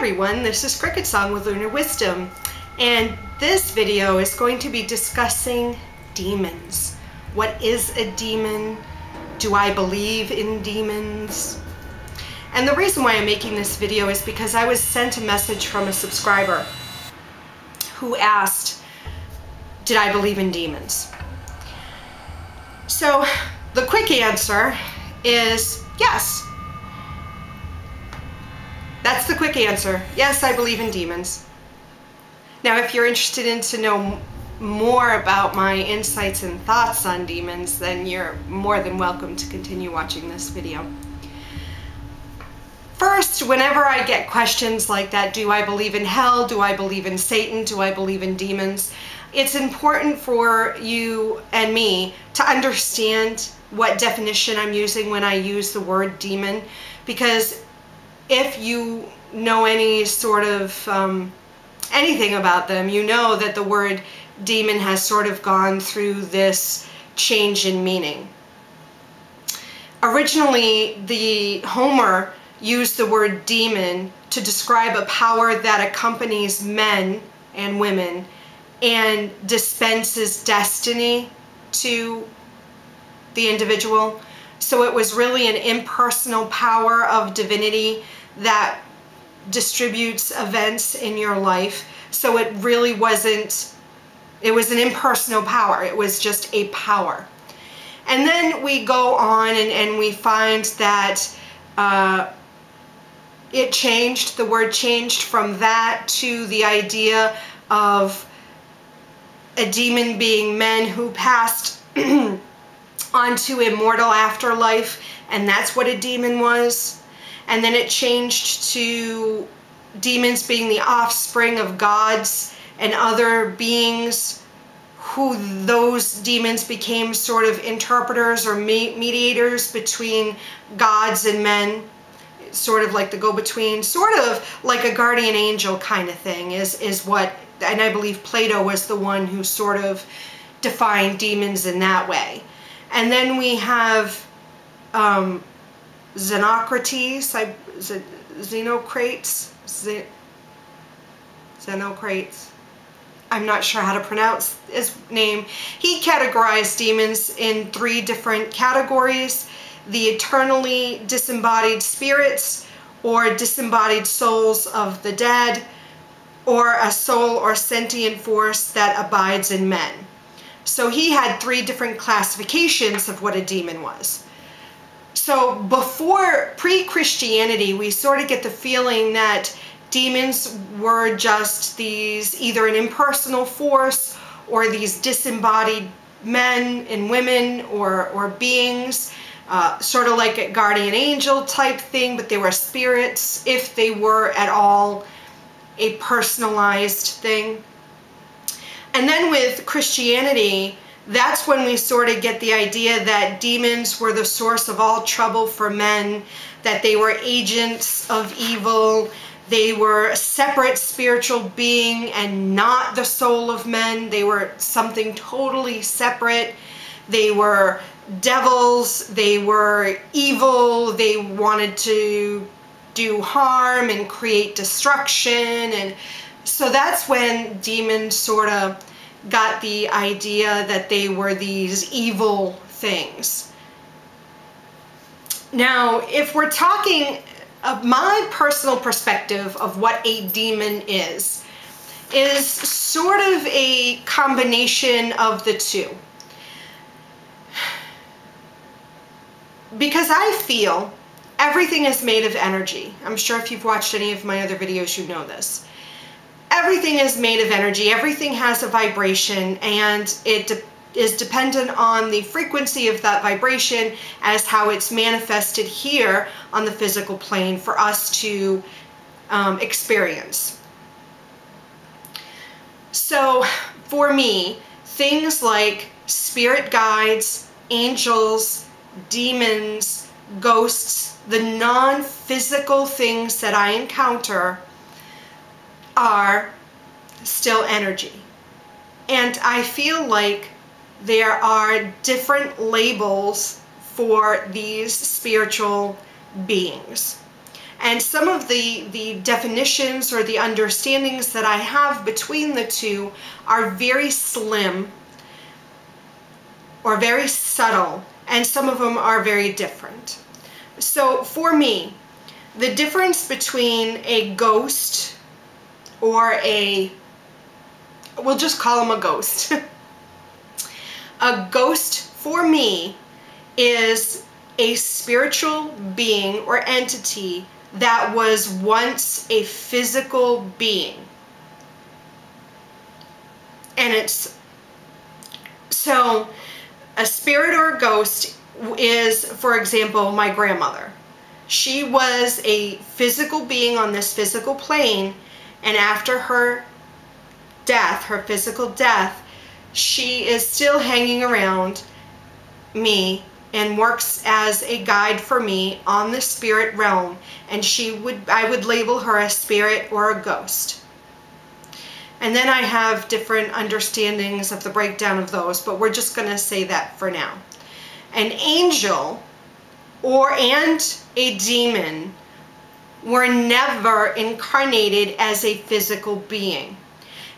everyone, this is CricketSong with Lunar Wisdom, and this video is going to be discussing demons. What is a demon? Do I believe in demons? And the reason why I'm making this video is because I was sent a message from a subscriber who asked, did I believe in demons? So the quick answer is yes. That's the quick answer. Yes, I believe in demons. Now, if you're interested in to know more about my insights and thoughts on demons, then you're more than welcome to continue watching this video. First, whenever I get questions like that, do I believe in hell? Do I believe in Satan? Do I believe in demons? It's important for you and me to understand what definition I'm using when I use the word demon, because if you know any sort of anything about them, you know that the word demon has sort of gone through this change in meaning. Originally, the Homer used the word demon to describe a power that accompanies men and women and dispenses destiny to the individual. So it was really an impersonal power of divinity that distributes events in your life. So it really wasn't, it was an impersonal power. It was just a power. And then we go on and we find that it changed, the word changed from that to the idea of a demon being men who passed onto immortal afterlife, and that's what a demon was. And then it changed to demons being the offspring of gods and other beings, who those demons became sort of interpreters or mediators between gods and men, sort of like the go-between, sort of like a guardian angel kind of thing is what, and I believe Plato was the one who sort of defined demons in that way. And then we have Xenocrates, Xenocrates. I'm not sure how to pronounce his name. He categorized demons in 3 different categories: the eternally disembodied spirits, or disembodied souls of the dead, or a soul or sentient force that abides in men. So he had 3 different classifications of what a demon was. So before, pre-Christianity, we sort of get the feeling that demons were just these, either an impersonal force or these disembodied men and women or beings, sort of like a guardian angel type thing, but they were spirits, if they were at all a personalized thing. And then with Christianity, that's when we sort of get the idea that demons were the source of all trouble for men, that they were agents of evil, they were a separate spiritual being and not the soul of men. They were something totally separate. They were devils, they were evil, they wanted to do harm and create destruction. And so that's when demons sort of got the idea that they were these evil things. Now, if we're talking of my personal perspective of what a demon is sort of a combination of the two. Because I feel everything is made of energy. I'm sure if you've watched any of my other videos, you know this. Everything is made of energy. Everything has a vibration, and it is dependent on the frequency of that vibration as how it's manifested here on the physical plane for us to experience. So for me, things like spirit guides, angels, demons, ghosts, the non-physical things that I encounter are still energy. And I feel like there are different labels for these spiritual beings. And some of the definitions or the understandings that I have between the two are very slim or very subtle, and some of them are very different. So for me, the difference between a ghost or we'll just call him a ghost. A ghost for me is a spiritual being or entity that was once a physical being. And it's, so a spirit or a ghost is, for example, my grandmother. She was a physical being on this physical plane, and after her death, her physical death, she is still hanging around me and works as a guide for me on the spirit realm, and I would label her a spirit or a ghost. And then I have different understandings of the breakdown of those, but we're just going to say that for now. An angel and a demon were never incarnated as a physical being.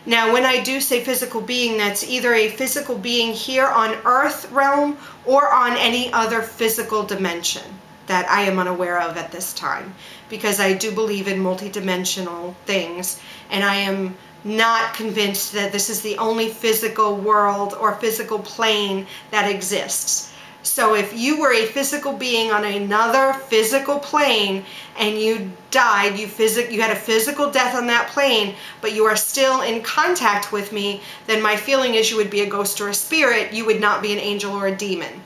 Now, when I do say physical being, that's either a physical being here on Earth realm or on any other physical dimension that I am unaware of at this time, because I do believe in multidimensional things, and I am not convinced that this is the only physical world or physical plane that exists. So if you were a physical being on another physical plane and you died, you had a physical death on that plane, but you are still in contact with me, then my feeling is you would be a ghost or a spirit. You would not be an angel or a demon.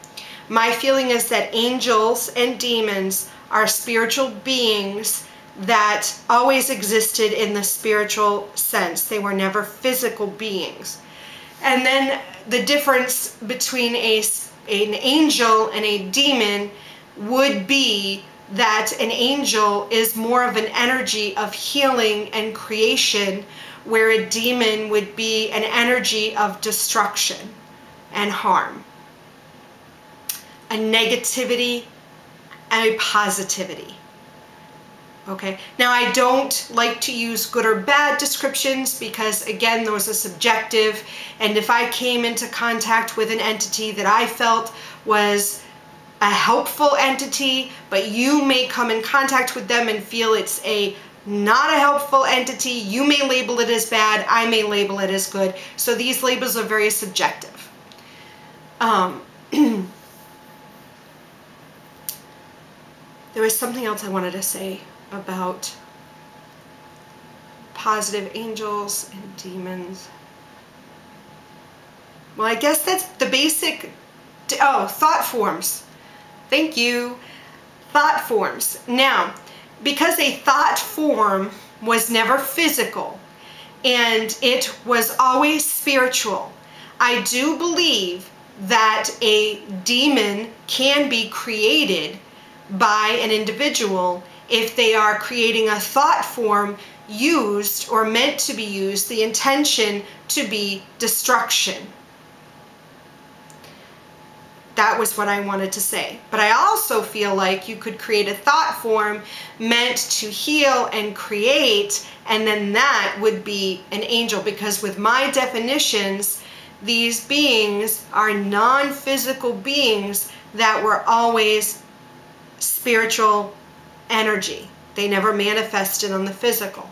My feeling is that angels and demons are spiritual beings that always existed in the spiritual sense. They were never physical beings. And then the difference between an angel and a demon would be that an angel is more of an energy of healing and creation, where a demon would be an energy of destruction and harm, a negativity and a positivity. Okay, now I don't like to use good or bad descriptions because, again, those are subjective, and if I came into contact with an entity that I felt was a helpful entity, but you may come in contact with them and feel it's not a helpful entity, you may label it as bad, I may label it as good. So these labels are very subjective. There was something else I wanted to say about positive angels and demons. Well, I guess that's the basic, thought forms. Thank you. Thought forms. Now, because a thought form was never physical and it was always spiritual, I do believe that a demon can be created by an individual if they are creating a thought form used or meant to be used, the intention to be destruction. That was what I wanted to say. But I also feel like you could create a thought form meant to heal and create, and then that would be an angel, because with my definitions, these beings are non-physical beings that were always spiritual energy. They never manifested on the physical.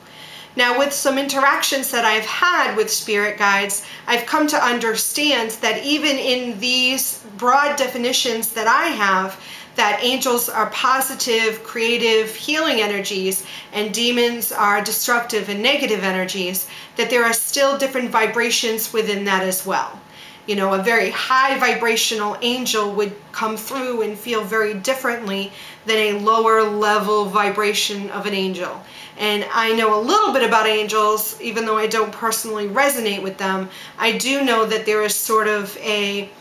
Now, with some interactions that I've had with spirit guides, I've come to understand that even in these broad definitions that I have, that angels are positive, creative, healing energies, and demons are destructive and negative energies, that there are still different vibrations within that as well. You know, a very high vibrational angel would come through and feel very differently than a lower level vibration of an angel. And I know a little bit about angels, even though I don't personally resonate with them. I do know that there is sort of a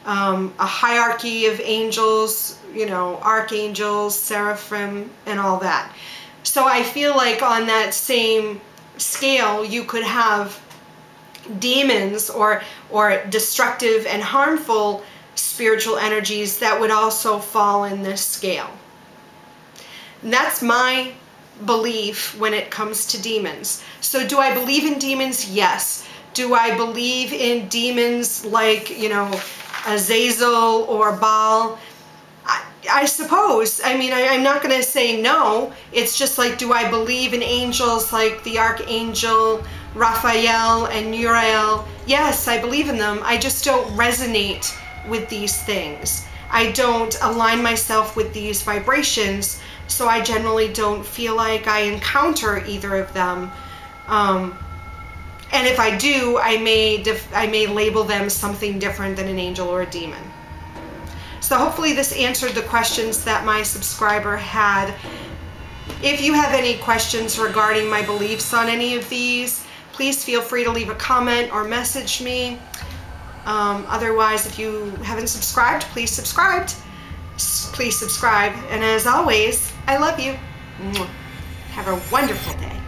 hierarchy of angels, you know, archangels, seraphim, and all that. So I feel like on that same scale, you could have demons or destructive and harmful spiritual energies that would also fall in this scale. And that's my belief when it comes to demons. So do I believe in demons? Yes. Do I believe in demons like, you know, Azazel or Baal? I suppose. I mean, I'm not going to say no. It's just like, do I believe in angels like the Archangel Raphael and Uriel? Yes, I believe in them. I just don't resonate with these things. I don't align myself with these vibrations, so I generally don't feel like I encounter either of them. And if I do, I may label them something different than an angel or a demon. So hopefully this answered the questions that my subscriber had. If you have any questions regarding my beliefs on any of these, please feel free to leave a comment or message me. Otherwise, if you haven't subscribed, please subscribe. Please subscribe. And as always, I love you. Have a wonderful day.